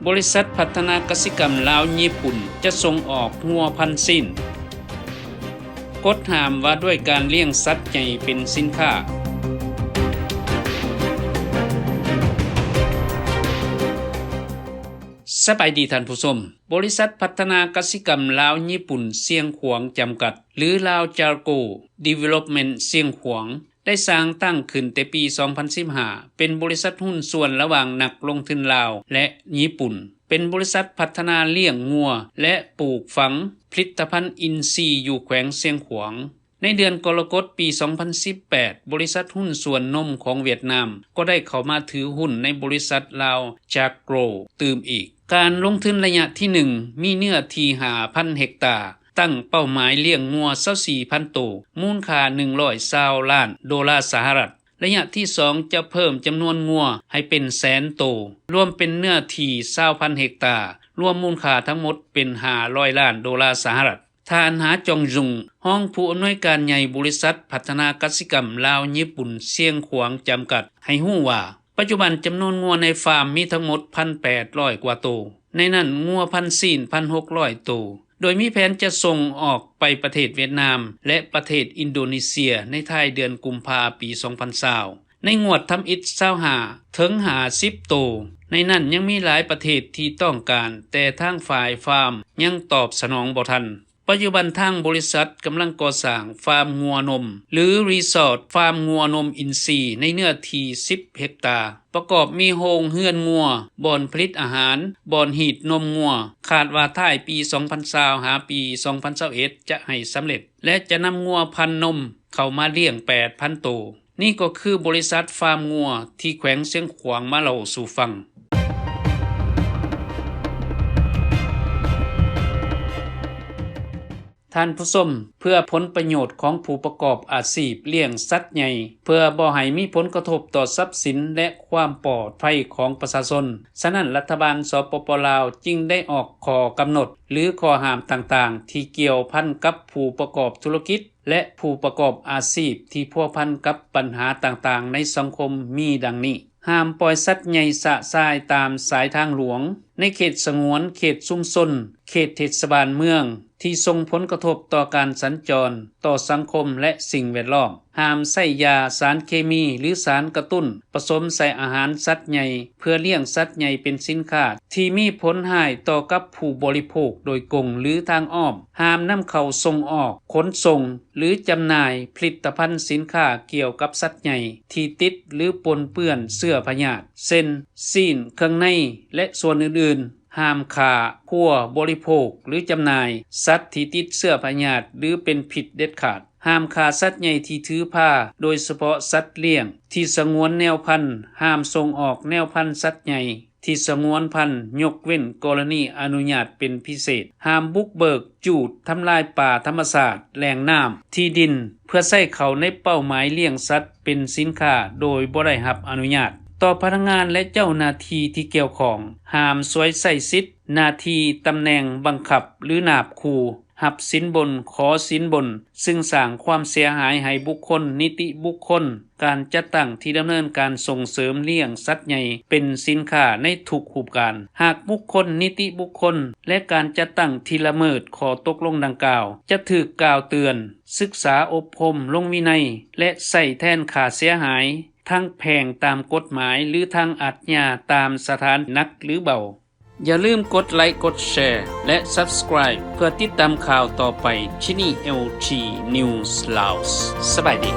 บริษัทพัฒนากสิกรรมลาวญี่ปุ่นจะส่งออกงัวพันธุ์สิ้นกฎห้ามว่าด้วยการเลี้ยงสัตว์ใหญ่เป็นสินค้าสบายดีท่านผู้ชมบริษัทพัฒนากสิกรรมลาวญี่ปุ่นเสียงขวางจำกัดหรือลาวจาโก Development เสียงขวางได้สร้างตั้งขึ้นแต่ปี 2015 เป็นบริษัทหุ้นส่วนระหว่างนักลงทุนลาวและญี่ปุ่นเป็นบริษัทพัฒนาเลี้ยงงัวและปลูกฝังผลิตภัณฑ์อินทรีย์อยู่แขวงเสียงขวางในเดือนกรกฎาคมปี 2018 บริษัทหุ้นส่วนนมของเวียดนามก็ได้เข้ามาถือหุ้นในบริษัทลาวจากโกรตืมอีกการลงทุนระยะที่ 1 มีเนื้อที่ 5,000 เฮกตาร์ตั้งเป้าหมายเลี้ยงงัว 24,000 ตัวมูลค่า$120 ล้านสหรัฐระยะที่ 2 จะเพิ่มจำนวนงัวให้เป็นแสนตัวรวมเป็นเนื้อที่ 20,000 เฮกตาร์รวมมูลค่าทั้งหมดเป็น$500 ล้านสหรัฐท่านหาจองจุงห้องผู้อำนวยการใหญ่บริษัทพัฒนากสิกรรมลาวญี่ปุ่นเสียงขวางจำกัดให้ฮู้ว่าปัจจุบันจำนวนงัวในฟาร์มมีทั้งหมด 1,800 กว่าตัวในนั้นงัวพันธุ์ซีน 1,600 ตัวโดยมีแผนจะส่งออกไปประเทศเวียดนามและประเทศอินโดนีเซียในท้ายเดือนกุมภาพันธ์ปี 2020ในงวดทำอิฐ25ถึง50ตัวในนั้นยังมีหลายประเทศที่ต้องการแต่ทางฝ่ายฟาร์มยังตอบสนองบ่ทันปัจจุบันทางบริษัทกำลังก่อสร้างฟาร์มงัวนมหรือรีสอร์ทฟาร์มงัวนมอินทรีย์ในเนื้อที่10เฮกตาร์ประกอบมีโรงเฮือนงัวบ่อนผลิตอาหารบ่อนหีดนมงัวคาดว่าท้ายปี 2020 หาปี 2021 จะให้สำเร็จและจะนำงัวพันธุ์นมเข้ามาเลี้ยง 8,000 ตัวนี่ก็คือบริษัทฟาร์มงัวที่แขวงเสียงขวางมาเล่าสู่ฟังท่านผู้ชมเพื่อผลประโยชน์ของผู้ประกอบอาชีพเลี้ยงสัตว์ใหญ่เพื่อบ่ให้มีผลกระทบต่อทรัพย์สินและความปลอดภัยของประชาชนฉะนั้นรัฐบาลสปป.ลาวจึงได้ออกข้อกำหนดหรือข้อห้ามต่างๆที่เกี่ยวพันกับผู้ประกอบธุรกิจและผู้ประกอบอาชีพที่พัวพันกับปัญหาต่างๆในสังคมมีดังนี้ห้ามปล่อยสัตว์ใหญ่สะสายตามสายทางหลวงในเขตสงวนเขตชุมชนเขตเทศบาลเมืองที่ส่งผลกระทบต่อการสัญจรต่อสังคมและสิ่งแวดล้อมห้ามใช้ยาสารเคมีหรือสารกระตุ้นผสมใส่อาหารสัตว์ใหญ่เพื่อเลี้ยงสัตว์ใหญ่เป็นสินค้าที่มีผลร้ายต่อกับผู้บริโภคโดยกงหรือทางอ้อมห้ามนำเข้าส่งออกขนส่งหรือจำหน่ายผลิตภัณฑ์สินค้าเกี่ยวกับสัตว์ใหญ่ที่ติดหรือปนเปื้อนเชื้อพยาธิเช่นซีนเครื่องในและส่วนอื่นๆห้ามฆ่าคั่วบริโภคหรือจำหน่ายสัตว์ที่ติดเชื้อพยาธิหรือเป็นพิษเด็ดขาดห้ามฆ่าสัตว์ใหญ่ที่ถือผ้าโดยเฉพาะสัตว์เลี้ยงที่สงวนแนวพันธุ์ห้ามส่งออกแนวพันธุ์สัตว์ใหญ่ที่สงวนพันธุ์ยกเว้นกรณีอนุญาตเป็นพิเศษห้ามบุกเบิกจูดทำลายป่าธรรมชาติแหล่งน้ำที่ดินเพื่อใช้เขาในเป้าหมายเลี้ยงสัตว์เป็นสินค้าโดยบ่ได้รับอนุญาตต่อพนักงานและเจ้าหน้าที่ที่เกี่ยวข้องห้ามสวยใส่สิทธิ์หน้าที่ตำแหน่งบังคับหรือนาบคู่หับสินบนขอสินบนซึ่งสร้างความเสียหายให้บุคคลนิติบุคคลการจัดตั้งที่ดำเนินการส่งเสริมเลี้ยงสัตว์ใหญ่เป็นสินค้าในทุกรูปการหากบุคคลนิติบุคคลและการจัดตั้งที่ละเมิดข้อตกลงดังกล่าวจะถูกกล่าวเตือนศึกษาอบรมลงวินัยและใส่แทนค่าเสียหายทั้งแพงตามกฎหมายหรือทางอาญาตามสถานหนักหรือเบาอย่าลืมกดไลค์กดแชร์และ Subscribe เพื่อติดตามข่าวต่อไปที่นี่ LT News Laos สบายดี